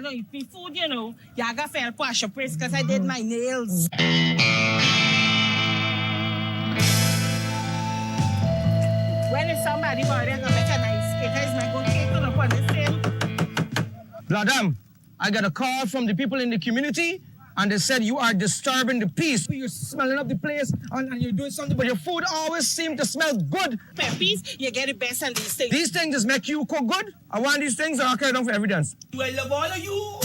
don't eat me food, you know. Yaga fell wash your place because I did my nails. When is somebody going to make a nice cake? Is my good cake on upon the same? Madam, I got a call from the people in the community, and they said you are disturbing the peace. You're smelling up the place, and you're doing something, but your food always seems to smell good. Peppies, you get the best on these things. These things just make you cook good. I want these things, and I'll carry them for evidence. I love all of you.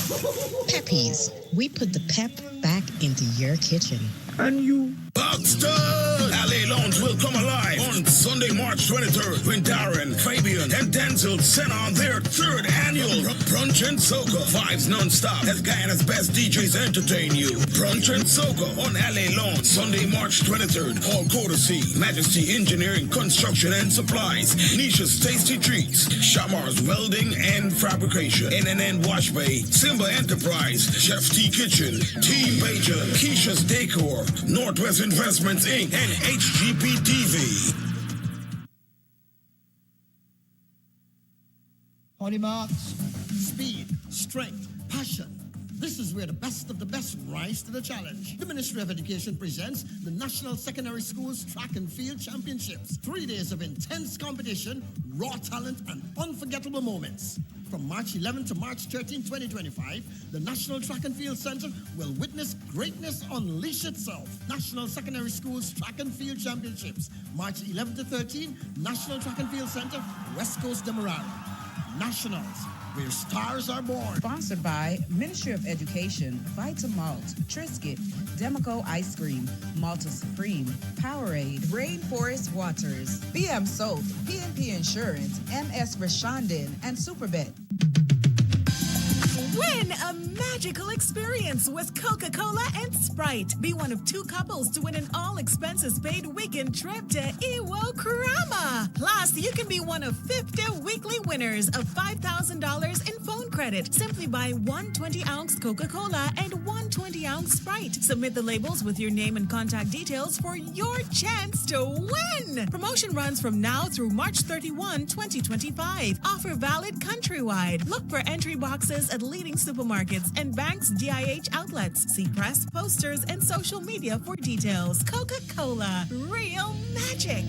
Peppies, we put the pep back into your kitchen. And you. Buxton! LA Lounge will come alive on Sunday, March 23rd when Darren, Fabian, and Denzel send on their third annual Brunch and Soca. Vibes non-stop as Guyana's best DJs entertain you. Brunch and Soca on LA Lounge, Sunday, March 23rd. All courtesy, Majesty Engineering, Construction and Supplies, Nisha's Tasty Treats, Shamar's Welding and Fabrication, NNN Wash Bay, Simba Enterprise, Chef T Kitchen, Team Bajan, Keisha's Decor, Northwest Investments Inc. and HGP TV. Honey marks, speed, strength, passion. This is where the best of the best rise to the challenge. The Ministry of Education presents the National Secondary Schools Track and Field Championships. 3 days of intense competition, raw talent, and unforgettable moments. From March 11 to March 13, 2025, the National Track and Field Center will witness greatness unleash itself. National Secondary Schools Track and Field Championships, March 11 to 13, National Track and Field Center, West Coast Demerara. Nationals, where stars are born. Sponsored by Ministry of Education, Vitamalt, Triscuit, Democo Ice Cream, Malta Supreme, Powerade, Rainforest Waters, BM Soap, PNP Insurance, MS Rashondin, and Superbet. Win a magical experience with Coca-Cola and Sprite. Be one of 2 couples to win an all-expenses-paid weekend trip to Iwo Kurama. Plus, you can be one of 50 weekly winners of $5,000 in phone credit. Simply buy 1 20-ounce Coca-Cola and 1 20-ounce Sprite. Submit the labels with your name and contact details for your chance to win. Promotion runs from now through March 31, 2025. Offer valid countrywide. Look for entry boxes at leading supermarkets and banks' DIH outlets. See press, posters, and social media for details. Coca-Cola, real magic.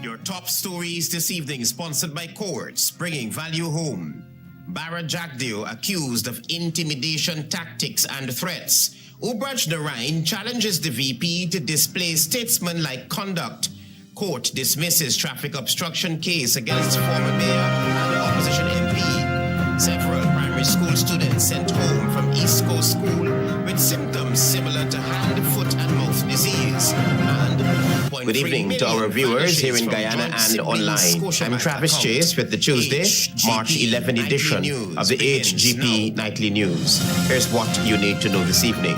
Your top stories this evening sponsored by Courts, bringing value home. Jagdeo accused of intimidation tactics and threats. Narain challenges the VP to display statesman-like conduct. Court dismisses traffic obstruction case against former mayor and opposition MP. Several primary school students sent home from East Coast School with symptoms similar to hand, foot, and mouth disease. Good evening to our viewers here in Guyana and online. I'm Travis Chase with the Tuesday, March 11 edition of the HGP Nightly News. Here's what you need to know this evening.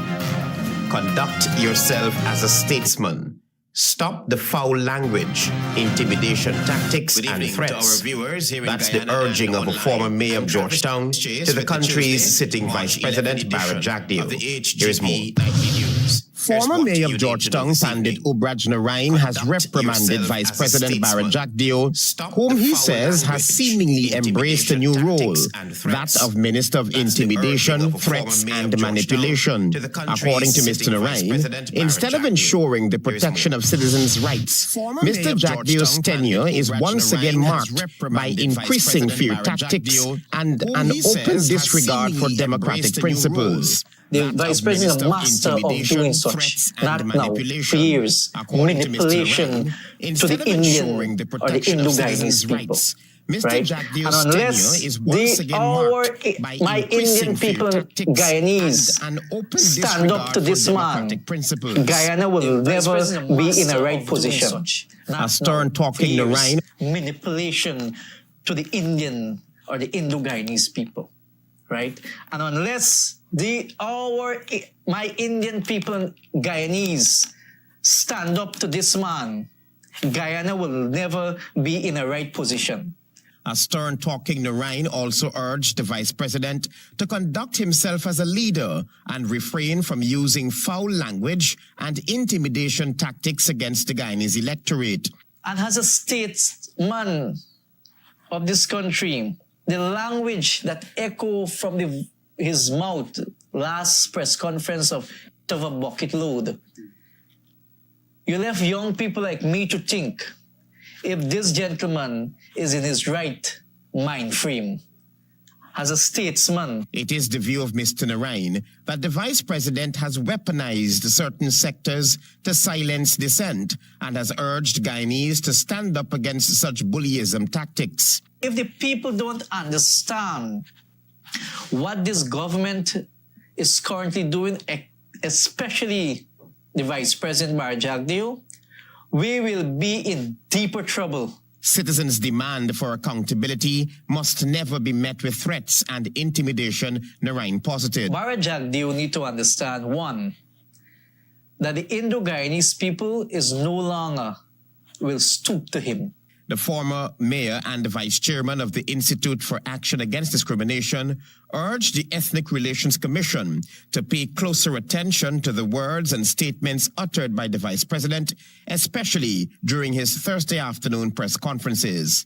Conduct yourself as a statesman. Stop the foul language, intimidation tactics, and threats. That's the urging of a former mayor of Georgetown to the country's sitting Vice President Jagdeo. Here's more. Former Mayor of Georgetown, Pandit Narain, has reprimanded Vice President Jagdeo, whom he says has seemingly embraced a new role, that of Minister of Intimidation, Threats and Manipulation. According to Mr. Narain, instead of ensuring the protection of citizens' rights, Mr. Jagdeo's tenure is once again marked by increasing fear tactics and an open disregard for democratic principles. The Vice President is a master of doing such, not now, for years, manipulation to the Indian or the Indo-Guyanese people. Right? And unless my Indian people, Guyanese, stand up to this man, Guyana will never be in a right position. A stern talking Narain. Manipulation to the Indian or the Indo-Guyanese people. Right? And unless my Indian people, Guyanese, stand up to this man, Guyana will never be in a right position. A stern-talking Narain also urged the vice president to conduct himself as a leader and refrain from using foul language and intimidation tactics against the Guyanese electorate. And as a statesman of this country, the language that echoed from his mouth last press conference of a bucket load, you left young people like me to think if this gentleman is in his right mind frame. As a statesman, it is the view of Mr. Narain that the vice president has weaponized certain sectors to silence dissent and has urged Guyanese to stand up against such bullyism tactics. If the people don't understand what this government is currently doing, especially the Vice President Jagdeo, we will be in deeper trouble. Citizens' demand for accountability must never be met with threats and intimidation, Narain posited. Jagdeo need to understand, one, that the Indo-Guyanese people is no longer will stoop to him. The former mayor and the vice chairman of the Institute for Action Against Discrimination urged the Ethnic Relations Commission to pay closer attention to the words and statements uttered by the vice president, especially during his Thursday afternoon press conferences.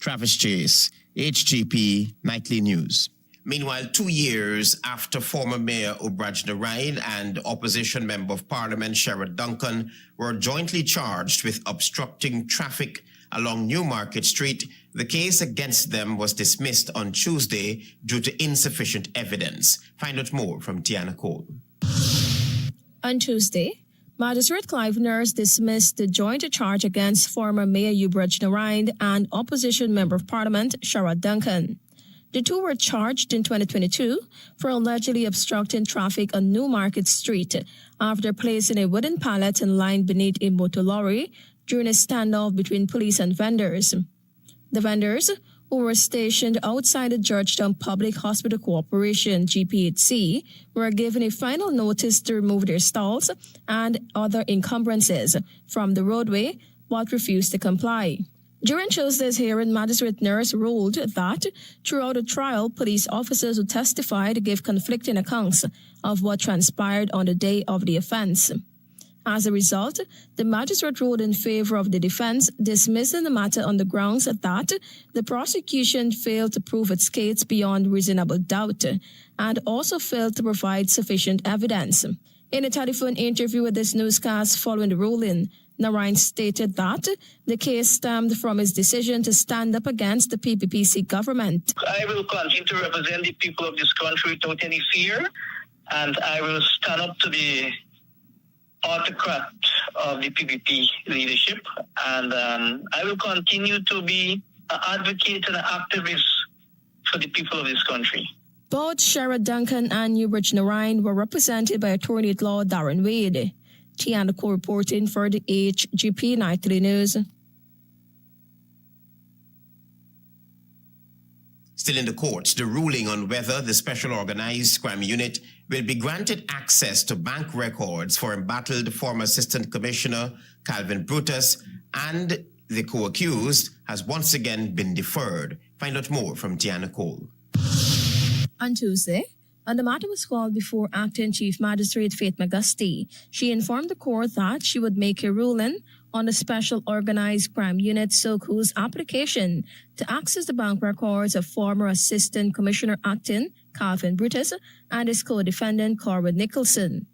Travis Chase, HGP Nightly News. Meanwhile, 2 years after former Mayor Ubraj Narain and opposition Member of Parliament Sherrod Duncan were jointly charged with obstructing traffic along Newmarket Street, the case against them was dismissed on Tuesday due to insufficient evidence. Find out more from Tiana Cole. On Tuesday, Magistrate Clive Nurse dismissed the joint charge against former Mayor Ubraj Narain and opposition Member of Parliament Sherrod Duncan. The two were charged in 2022 for allegedly obstructing traffic on Newmarket Street after placing a wooden pallet in line beneath a motor lorry during a standoff between police and vendors. The vendors, who were stationed outside the Georgetown Public Hospital Corporation GPHC, were given a final notice to remove their stalls and other encumbrances from the roadway, but refused to comply. During Tuesday's hearing, Magistrate Nurse ruled that throughout the trial, police officers who testified gave conflicting accounts of what transpired on the day of the offense. As a result, the magistrate ruled in favor of the defense, dismissing the matter on the grounds that the prosecution failed to prove its case beyond reasonable doubt and also failed to provide sufficient evidence. In a telephone interview with this newscast following the ruling, Narain stated that the case stemmed from his decision to stand up against the PPPC government. I will continue to represent the people of this country without any fear, and I will stand up to the autocrat of the PPP leadership, and I will continue to be an advocate and an activist for the people of this country. Both Sherrod Duncan and Ubraj Narain were represented by attorney at law Darren Wade. Tiana Cole reporting for the HGP Nightly News. Still in the courts, the ruling on whether the Special Organized Crime Unit will be granted access to bank records for embattled former Assistant Commissioner Calvin Brutus and the co-accused has once again been deferred. Find out more from Tiana Cole. On Tuesday, and the matter was called before Acting Chief Magistrate Faith McGusty. She informed the court that she would make a ruling on the Special Organized Crime Unit SOCO's application to access the bank records of former Assistant Commissioner Acting Calvin Brutus and his co-defendant Corwin Nicholson.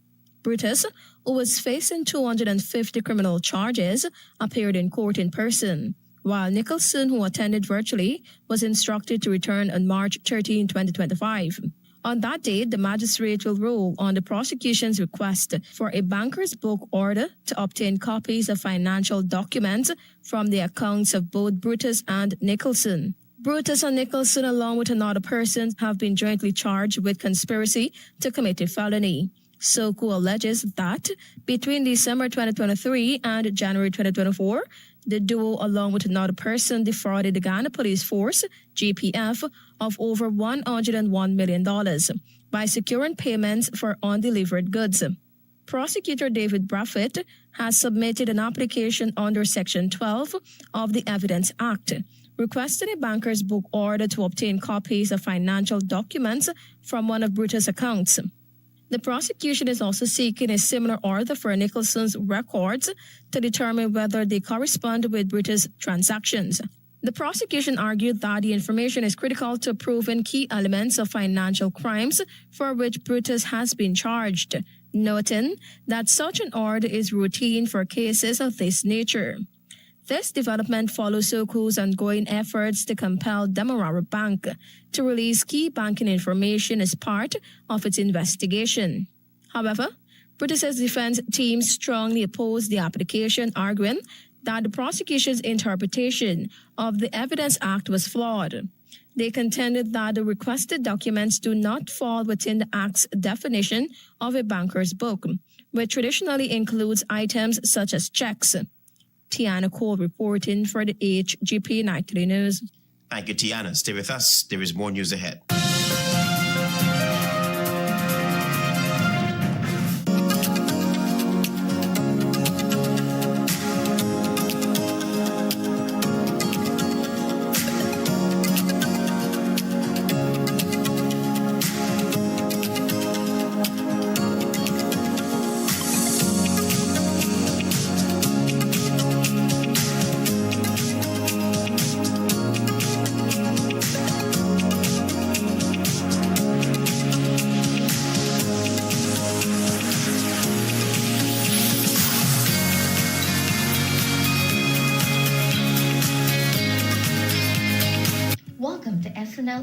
Brutus, who was facing 250 criminal charges, appeared in court in person, while Nicholson, who attended virtually, was instructed to return on March 13, 2025. On that date, the magistrate will rule on the prosecution's request for a banker's book order to obtain copies of financial documents from the accounts of both Brutus and Nicholson. Brutus and Nicholson, along with another person, have been jointly charged with conspiracy to commit a felony. SOCO alleges that between December 2023 and January 2024, the duo, along with another person, defrauded the Guyana Police Force, GPF, of over $101 million by securing payments for undelivered goods. Prosecutor David Braffett has submitted an application under Section 12 of the Evidence Act, requested a banker's book order to obtain copies of financial documents from one of Brutus' accounts. The prosecution is also seeking a similar order for Nicholson's records to determine whether they correspond with Brutus' transactions. The prosecution argued that the information is critical to proving key elements of financial crimes for which Brutus has been charged, noting that such an order is routine for cases of this nature. This development follows Soko's ongoing efforts to compel Demerara Bank to release key banking information as part of its investigation. However, Brutus's defense team strongly opposed the application, arguing that the prosecution's interpretation of the Evidence Act was flawed. They contended that the requested documents do not fall within the Act's definition of a banker's book, which traditionally includes items such as checks. Tiana Cole reporting for the HGP Nightly News. Thank you, Tiana. Stay with us. There is more news ahead.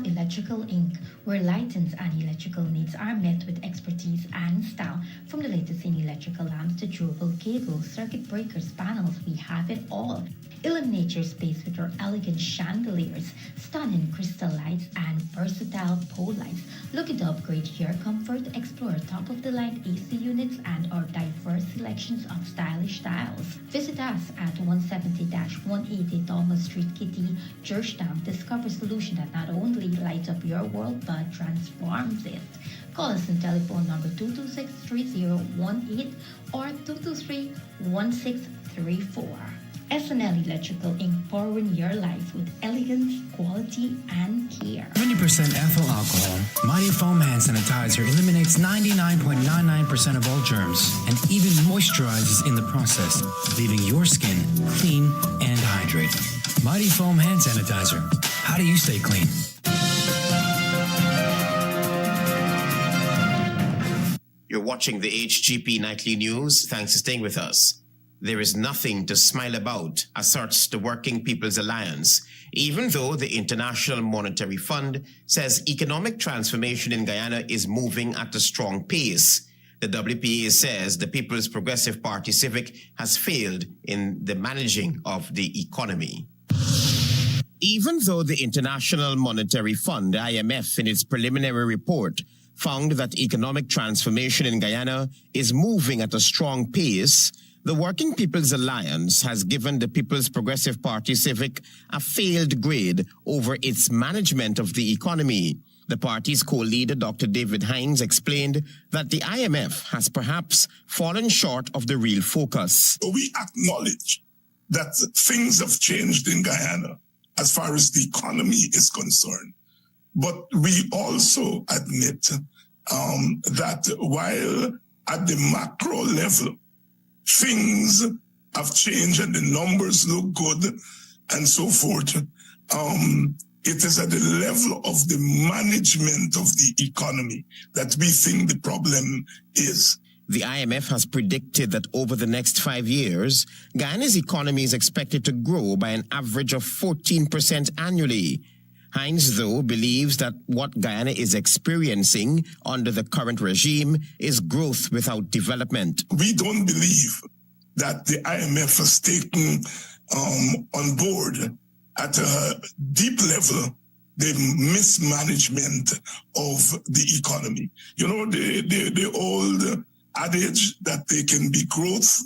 Electrical Inc., where lighting and electrical needs are met with expertise and style. From the latest in electrical lamps to durable cables, circuit breakers, panels, we have it all. Illuminate your space with our elegant chandeliers, stunning crystal lights, and versatile pole lights. Looking to upgrade your comfort? Explore top-of-the-line AC units and our diverse selections of stylish styles. Visit us at 170-180 Thomas Street, Kitty, Georgetown. Discover a solution that not only lights up your world but transforms it. Call us on telephone number 226-3018 or 223-1634. SNL Electrical Inc., powering your life with elegance, quality, and care. 70% ethyl alcohol. Mighty Foam Hand Sanitizer eliminates 99.99% of all germs and even moisturizes in the process, leaving your skin clean and hydrated. Mighty Foam Hand Sanitizer. How do you stay clean? You're watching the HGP Nightly News. Thanks for staying with us. There is nothing to smile about, asserts the Working People's Alliance, even though the International Monetary Fund says economic transformation in Guyana is moving at a strong pace. The WPA says the People's Progressive Party Civic has failed in the managing of the economy. Even though the International Monetary Fund, IMF, in its preliminary report, found that economic transformation in Guyana is moving at a strong pace, the Working People's Alliance has given the People's Progressive Party Civic a failed grade over its management of the economy. The party's co-leader, Dr. David Hines, explained that the IMF has perhaps fallen short of the real focus. We acknowledge that things have changed in Guyana as far as the economy is concerned. But we also admit that while at the macro level, things have changed and the numbers look good and so forth, it is at the level of the management of the economy that we think the problem is. The IMF has predicted that over the next 5 years, Guyana's economy is expected to grow by an average of 14% annually. Hines, though, believes that what Guyana is experiencing under the current regime is growth without development. We don't believe that the IMF has taken on board at a deep level the mismanagement of the economy. You know, the old adage that there can be growth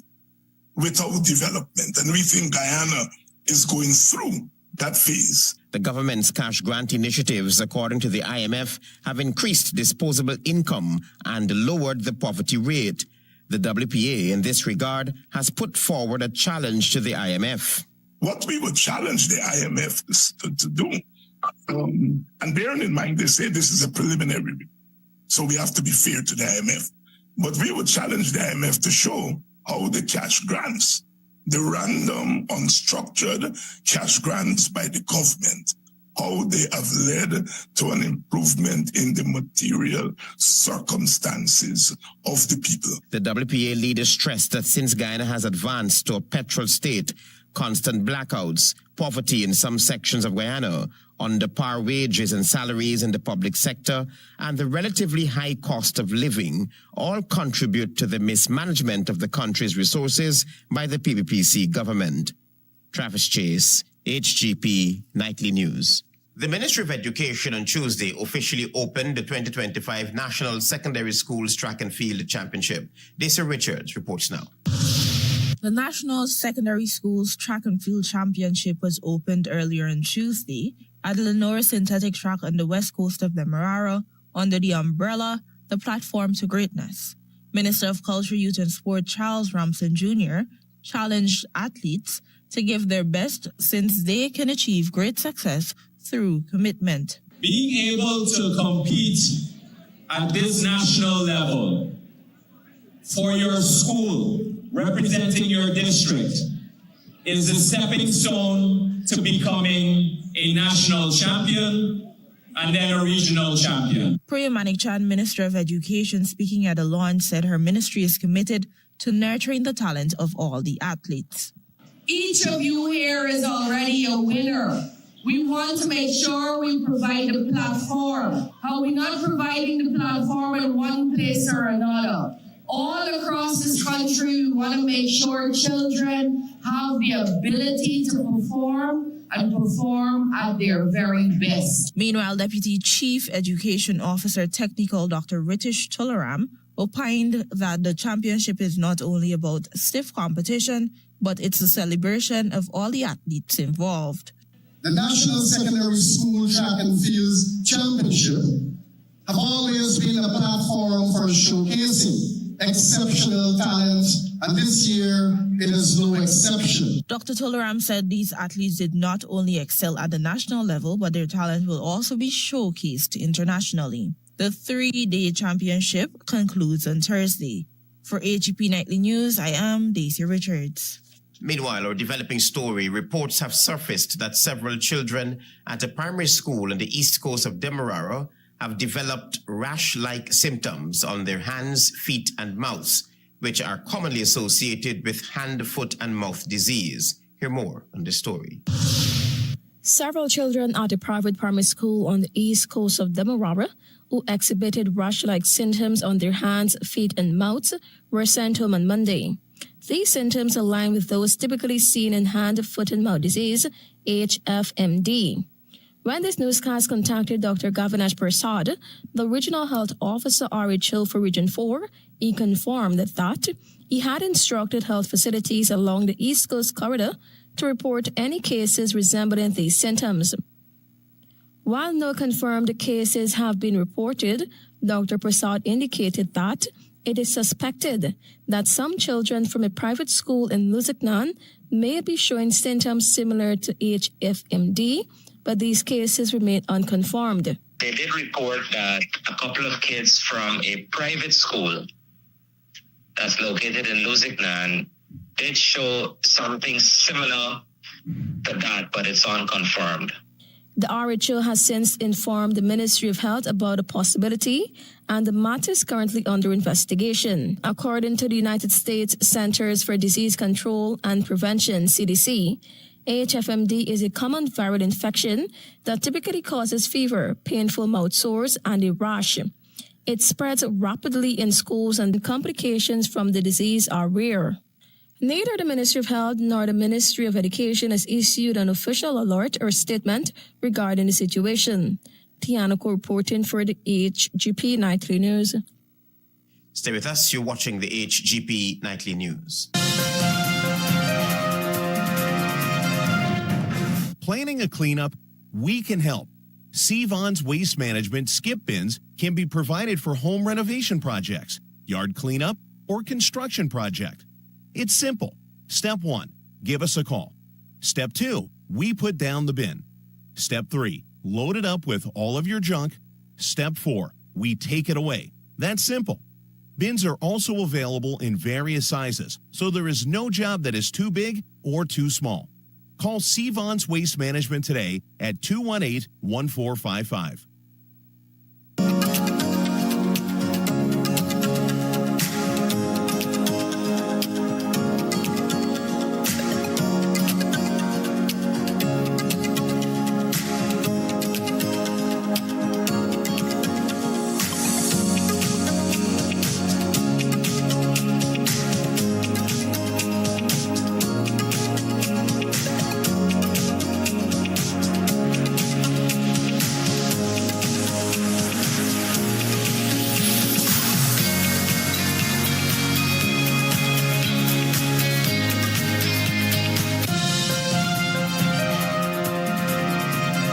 without development, and we think Guyana is going through that phase. The government's cash grant initiatives, according to the IMF, have increased disposable income and lowered the poverty rate. The WPA, in this regard, has put forward a challenge to the IMF. What we would challenge the IMF to do, and bearing in mind, they say this is a preliminary review, so we have to be fair to the IMF. But we would challenge the IMF to show how the cash grants, the random, unstructured cash grants by the government, how they have led to an improvement in the material circumstances of the people. The WPA leader stressed that since Guyana has advanced to a petrol state, constant blackouts, poverty in some sections of Guyana, under-par wages and salaries in the public sector, and the relatively high cost of living all contribute to the mismanagement of the country's resources by the PPPC government. Travis Chase, HGP Nightly News. The Ministry of Education on Tuesday officially opened the 2025 National Secondary Schools Track and Field Championship. Daisy Richards reports now. The National Secondary Schools Track and Field Championship was opened earlier on Tuesday at the Lenore Synthetic Track on the west coast of Demerara under the umbrella The Platform to Greatness. Minister of Culture, Youth and Sport Charles Ramson Jr. challenged athletes to give their best since they can achieve great success through commitment. Being able to compete at this national level for your school, representing your district, is a stepping stone to becoming a national champion and then a regional champion. Priya Manikchand, Minister of Education, speaking at the launch, said her ministry is committed to nurturing the talent of all the athletes. Each of you here is already a winner. We want to make sure we provide the platform. How we're not providing the platform in one place or another. All across this country, we want to make sure children have the ability to perform and perform at their very best. Meanwhile, Deputy Chief Education Officer Technical Dr. Ritish Tularam opined that the championship is not only about stiff competition, but it's a celebration of all the athletes involved. The National Secondary School Track and Field Championship have always been a platform for showcasing exceptional talent, and this year it is no exception. Dr. Tolaram said these athletes did not only excel at the national level, but their talent will also be showcased internationally. The 3-day championship concludes on Thursday. For HGP Nightly News, I am Daisy Richards. Meanwhile, our developing story, reports have surfaced that several children at a primary school on the east coast of Demerara have developed rash-like symptoms on their hands, feet, and mouths, which are commonly associated with hand, foot, and mouth disease. Hear more on this story. Several children at a private primary school on the east coast of Demerara who exhibited rash-like symptoms on their hands, feet, and mouths were sent home on Monday. These symptoms align with those typically seen in hand, foot, and mouth disease, HFMD. When this newscast contacted Dr. Gavinash Prasad, the Regional Health Officer RHO for Region 4, he confirmed that he had instructed health facilities along the East Coast corridor to report any cases resembling these symptoms. While no confirmed cases have been reported, Dr. Prasad indicated that it is suspected that some children from a private school in Lusignan may be showing symptoms similar to HFMD, but these cases remain unconfirmed. They did report that a couple of kids from a private school that's located in Lusignan did show something similar to that, but it's unconfirmed. The RHO has since informed the Ministry of Health about a possibility, and the matter is currently under investigation. According to the United States Centers for Disease Control and Prevention, CDC, HFMD is a common viral infection that typically causes fever, painful mouth sores, and a rash. It spreads rapidly in schools, and complications from the disease are rare. Neither the Ministry of Health nor the Ministry of Education has issued an official alert or statement regarding the situation. Tianako reporting for the HGP Nightly News. Stay with us. You're watching the HGP Nightly News. Planning a cleanup? We can help. Sevon's Waste Management skip bins can be provided for home renovation projects, yard cleanup, or construction project. It's simple. Step 1, give us a call. Step 2, we put down the bin. Step 3, load it up with all of your junk. Step 4, we take it away. That's simple. Bins are also available in various sizes, so there is no job that is too big or too small. Call Sevon's Waste Management today at 218-1455.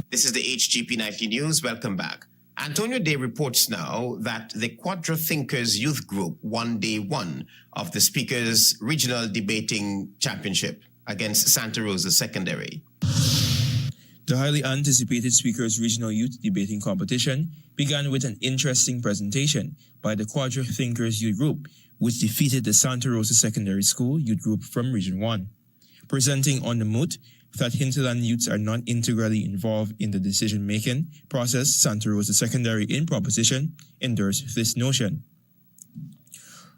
This is the HGP Nightly News. Welcome back. Antonio Day reports now that the Quadra Thinkers Youth Group won day one of the Speaker's Regional Debating Championship against Santa Rosa Secondary. The highly anticipated Speaker's Regional Youth Debating Competition began with an interesting presentation by the Quadra Thinkers Youth Group, which defeated the Santa Rosa Secondary School Youth Group from Region 1. Presenting on the moot that hinterland youths are not integrally involved in the decision-making process, Santa Rosa Secondary in proposition endorsed this notion.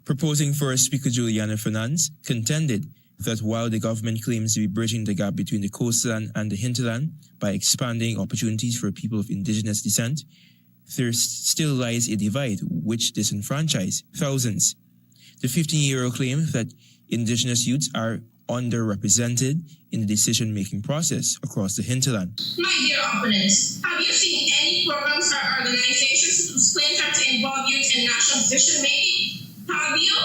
Proposing First Speaker Juliana Fernandez contended that while the government claims to be bridging the gap between the coastland and the hinterland by expanding opportunities for people of indigenous descent, there still lies a divide which disenfranchises thousands. The 15-year-old claimed that indigenous youths are underrepresented in the decision-making process across the hinterland. My dear opponents, have you seen any programs or organizations whose claims are to involve youth in national decision-making? Have you?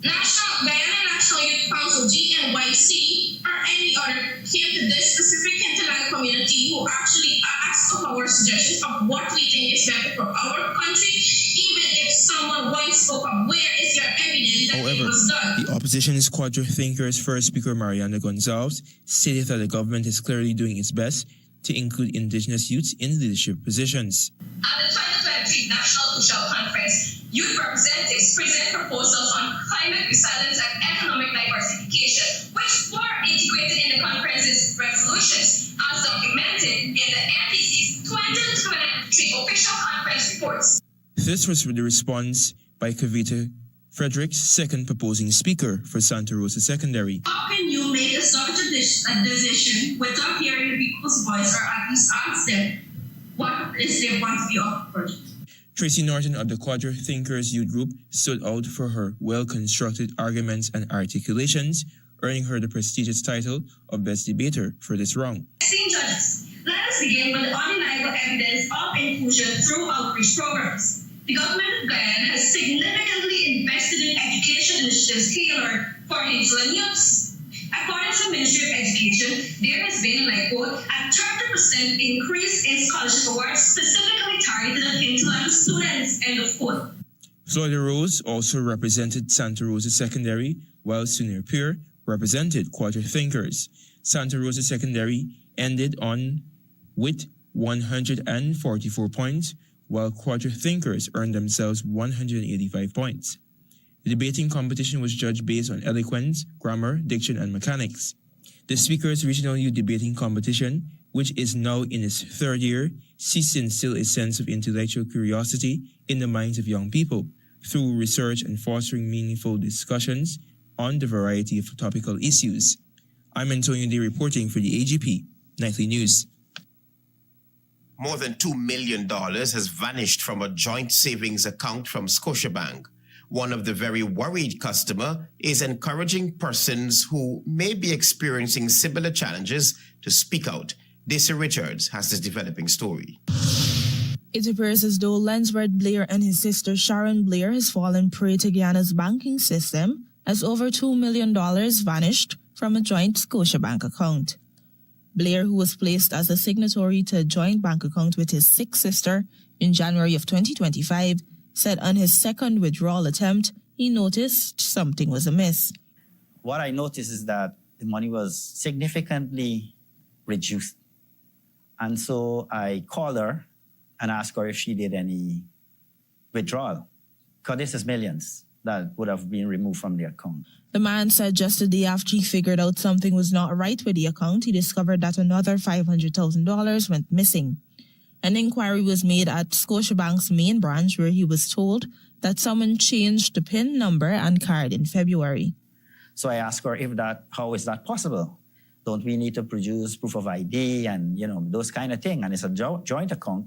Guyana National Youth Council, GNYC, or any other came to this specific hinterland community who actually asked of our suggestions of what we think is better for our country, even if someone once spoke up. Where is your evidence that it was done? The opposition's Quadra Thinkers First Speaker Mariana Gonzalez stated that the government is clearly doing its best to include indigenous youths in leadership positions. At the 2023 National Social Conference, youth representatives present proposals on climate resilience and economic diversification, which were integrated in the conference's resolutions, as documented in the NPC's 2023 official conference reports. This was the response by Kavita Frederick's second proposing speaker for Santa Rosa Secondary. How can you make such a decision without hearing the people's voice, or at least ask them what is their point of view of the project? Tracy Norton of the Quadra Thinkers Youth Group stood out for her well-constructed arguments and articulations, earning her the prestigious title of Best Debater for this round. Esteemed judges, let us begin with the undeniable evidence of inclusion through outreach programs. The government of Guyana has significantly invested in education initiatives tailored for hinterland youths. According to the Ministry of Education, there has been, and I quote, a 30% increase in scholarship awards specifically targeted at hinterland students, end of quote. Florida Rose also represented Santa Rosa Secondary, while Sunir Pure represented Quadra Thinkers. Santa Rosa Secondary ended on with 144 points, while Quadra Thinkers earned themselves 185 points. The debating competition was judged based on eloquence, grammar, diction, and mechanics. The Speaker's Regional Youth Debating Competition, which is now in its third year, seeks to instill a sense of intellectual curiosity in the minds of young people through research and fostering meaningful discussions on the variety of topical issues. I'm Antonio Day reporting for the HGP Nightly News. More than $2 million has vanished from a joint savings account from Scotiabank. One of the very worried customer is encouraging persons who may be experiencing similar challenges to speak out. Daisy Richards has this developing story. It appears as though Lensworth Blair and his sister Sharon Blair has fallen prey to Guyana's banking system as over $2 million vanished from a joint Scotiabank account. Blair, who was placed as a signatory to a joint bank account with his sick sister in January of 2025, said on his second withdrawal attempt, he noticed something was amiss. What I noticed is that the money was significantly reduced. And so I called her and asked her if she did any withdrawal, because this is millions that would have been removed from the account. The man said just the day after he figured out something was not right with the account, he discovered that another $500,000 went missing. An inquiry was made at Scotiabank's main branch, where he was told that someone changed the PIN number and card in February. So I asked her how is that possible? Don't we need to produce proof of ID and, those kind of things? And it's a joint account.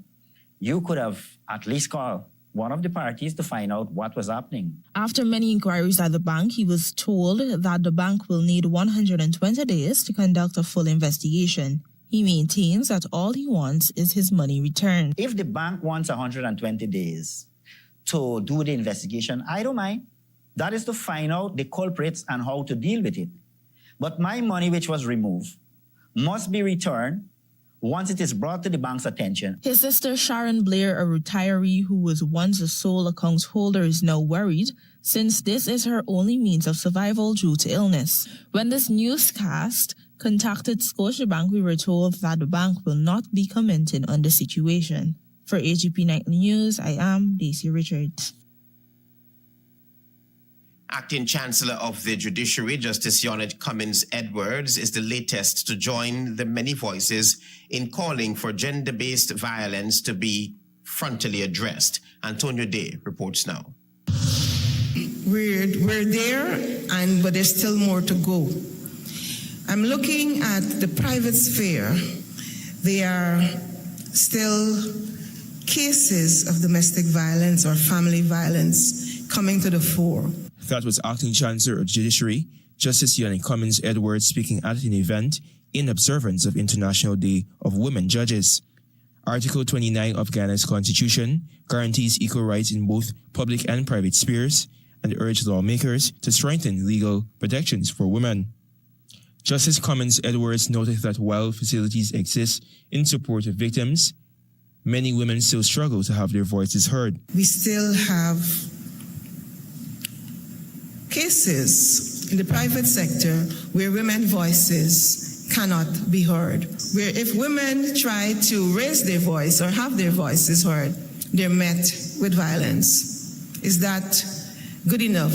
You could have at least called one of the parties to find out what was happening. After many inquiries at the bank, he was told that the bank will need 120 days to conduct a full investigation. He maintains that all he wants is his money returned. If the bank wants 120 days to do the investigation, I don't mind. That is to find out the culprits and how to deal with it. But my money, which was removed, must be returned once it is brought to the bank's attention. His sister Sharon Blair, a retiree who was once a sole account holder, is now worried since this is her only means of survival due to illness. When this newscast contacted Scotiabank, we were told that the bank will not be commenting on the situation. For HGP Nightly News, I am Daisy Richards. Acting Chancellor of the Judiciary, Justice Yonette Cummins Edwards, is the latest to join the many voices in calling for gender-based violence to be frontally addressed. Antonio Day reports now. We're there, but there's still more to go. I'm looking at the private sphere. There are still cases of domestic violence or family violence coming to the fore. That was Acting Chancellor of Judiciary, Justice Yonette Cummins Edwards, speaking at an event in observance of International Day of Women Judges. Article 29 of Guyana's Constitution guarantees equal rights in both public and private spheres and urged lawmakers to strengthen legal protections for women. Justice Cummins Edwards noted that while facilities exist in support of victims, many women still struggle to have their voices heard. We still have cases in the private sector where women's voices cannot be heard. Where if women try to raise their voice or have their voices heard, they're met with violence. Is that good enough?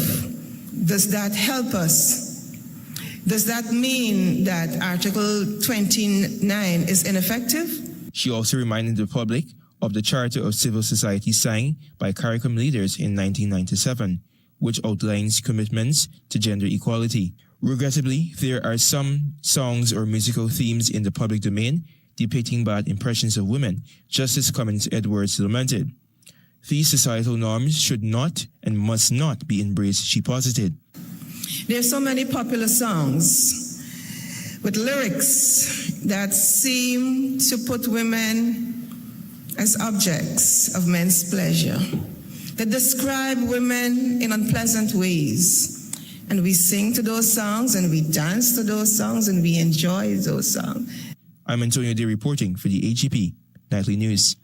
Does that help us? Does that mean that Article 29 is ineffective? She also reminded the public of the Charter of Civil Society signed by CARICOM leaders in 1997, which outlines commitments to gender equality. Regrettably, there are some songs or musical themes in the public domain depicting bad impressions of women, Justice Cummins Edwards lamented. These societal norms should not and must not be embraced, she posited. There are so many popular songs with lyrics that seem to put women as objects of men's pleasure, that describe women in unpleasant ways. And we sing to those songs, and we dance to those songs, and we enjoy those songs. I'm Antonio Day reporting for the HGP Nightly News.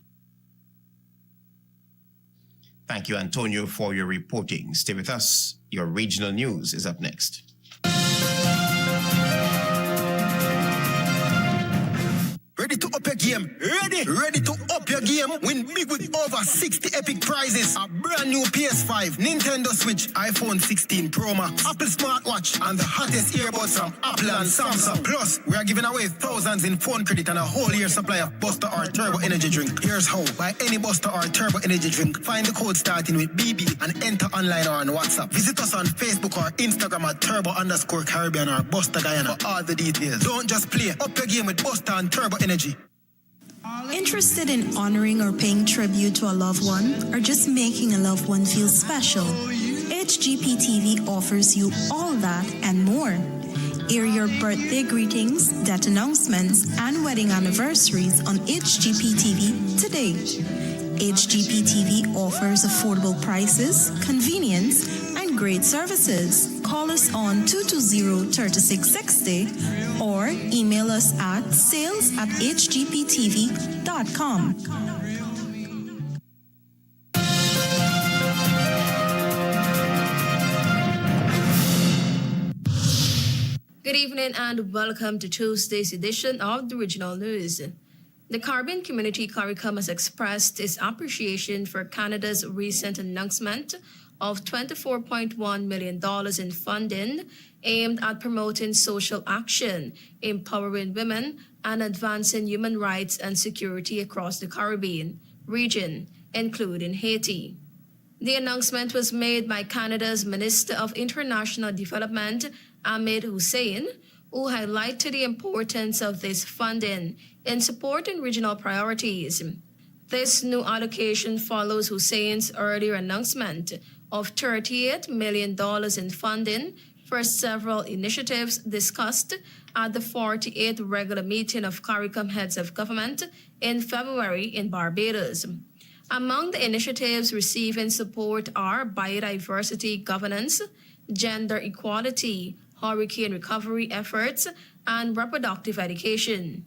Thank you, Antonio, for your reporting. Stay with us. Your regional news is up next. Ready to up your game? Ready to up your game? Win big with over 60 epic prizes. A brand new PS5, Nintendo Switch, iPhone 16 Pro Max, Apple smartwatch, and the hottest earbuds from Apple and Samsung. Plus, we are giving away thousands in phone credit and a whole year supply of Buster or Turbo Energy drink. Here's how. Buy any Buster or Turbo Energy drink. Find the code starting with BB and enter online or on WhatsApp. Visit us on Facebook or Instagram at Turbo_Caribbean or Buster Guyana for all the details. Don't just play. Up your game with Buster and Turbo Energy. Interested in honoring or paying tribute to a loved one, or just making a loved one feel special? HGP TV offers you all that and more. Air your birthday greetings, death announcements, and wedding anniversaries on HGP TV today. HGP TV offers affordable prices, convenience, and great services. Call us on 220-3660 or email us at sales@hgptv.com. Good evening and welcome to Tuesday's edition of the Regional News. The Caribbean Community CARICOM has expressed its appreciation for Canada's recent announcement of $24.1 million in funding aimed at promoting social action, empowering women, and advancing human rights and security across the Caribbean region, including Haiti. The announcement was made by Canada's Minister of International Development, Ahmed Hussein, who highlighted the importance of this funding in supporting regional priorities. This new allocation follows Hussein's earlier announcement of $38 million in funding for several initiatives discussed at the 48th regular meeting of CARICOM heads of government in February in Barbados. Among the initiatives receiving support are biodiversity governance, gender equality, hurricane recovery efforts, and reproductive education.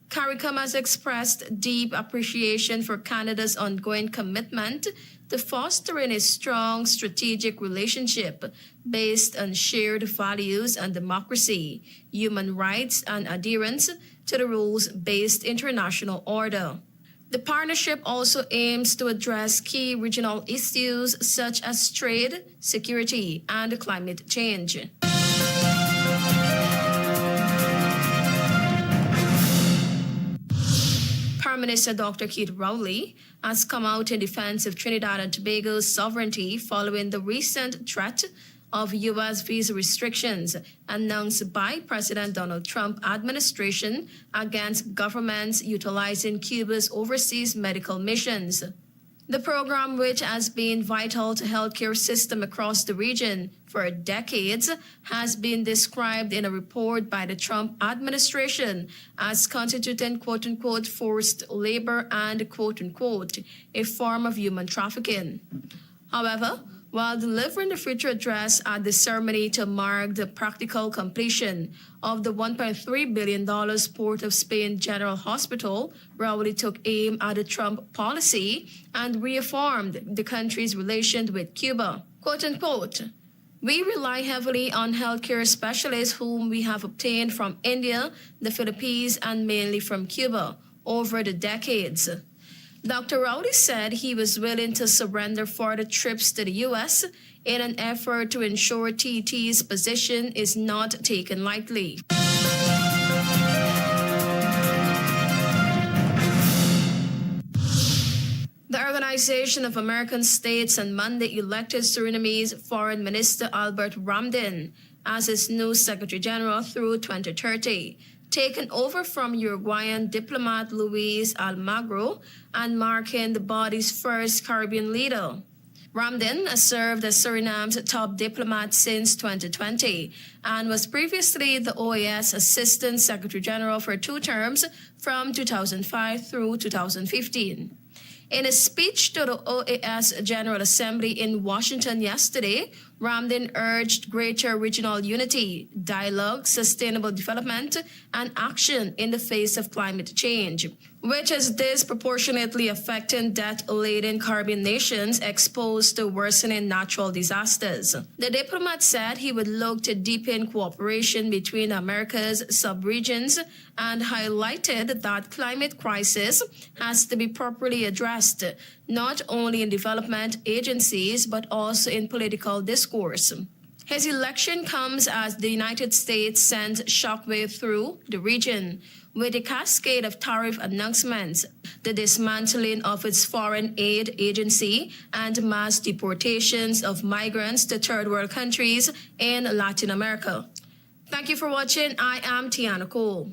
CARICOM has expressed deep appreciation for Canada's ongoing commitment to fostering a strong strategic relationship based on shared values and democracy, human rights, and adherence to the rules-based international order. The partnership also aims to address key regional issues such as trade, security, and climate change. Prime Minister Dr. Keith Rowley has come out in defense of Trinidad and Tobago's sovereignty following the recent threat of U.S. visa restrictions announced by President Donald Trump administration against governments utilizing Cuba's overseas medical missions. The program, which has been vital to healthcare system across the region for decades, has been described in a report by the Trump administration as constituting quote-unquote forced labor and quote-unquote a form of human trafficking. However, while delivering the future address at the ceremony to mark the practical completion of the $1.3 billion Port of Spain General Hospital, Rowley took aim at the Trump policy and reaffirmed the country's relations with Cuba. Quote unquote, "We rely heavily on healthcare specialists whom we have obtained from India, the Philippines, and mainly from Cuba over the decades." Dr. Rowley said he was willing to surrender further trips to the U.S. in an effort to ensure TT's position is not taken lightly. The Organization of American States on Monday elected Surinamese Foreign Minister Albert Ramdin as its new Secretary General through 2030. Taken over from Uruguayan diplomat Luis Almagro and marking the body's first Caribbean leader. Ramdin has served as Suriname's top diplomat since 2020 and was previously the OAS Assistant Secretary General for 2 terms from 2005 through 2015. In a speech to the OAS General Assembly in Washington yesterday, Ramdin urged greater regional unity, dialogue, sustainable development, and action in the face of climate change, which is disproportionately affecting debt-laden Caribbean nations exposed to worsening natural disasters. The diplomat said he would look to deepen cooperation between America's subregions and highlighted that climate crisis has to be properly addressed, not only in development agencies, but also in political discourse. His election comes as the United States sends shockwave through the region, with a cascade of tariff announcements, the dismantling of its foreign aid agency, and mass deportations of migrants to third world countries in Latin America. Thank you for watching. I am Tiana Cole.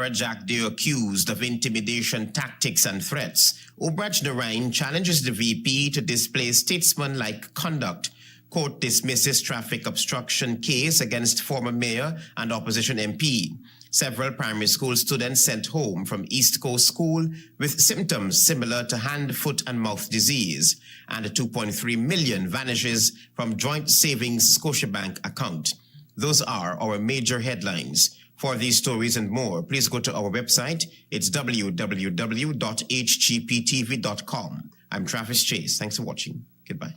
Jagdeo accused of intimidation tactics and threats. Ubraj Narain challenges the VP to display statesman-like conduct. Court dismisses traffic obstruction case against former mayor and opposition MP. Several primary school students sent home from East Coast School with symptoms similar to hand, foot, and mouth disease. And $2.3 million vanishes from Joint Savings Scotiabank account. Those are our major headlines. For these stories and more, please go to our website. It's www.hgptv.com. I'm Travis Chase. Thanks for watching. Goodbye.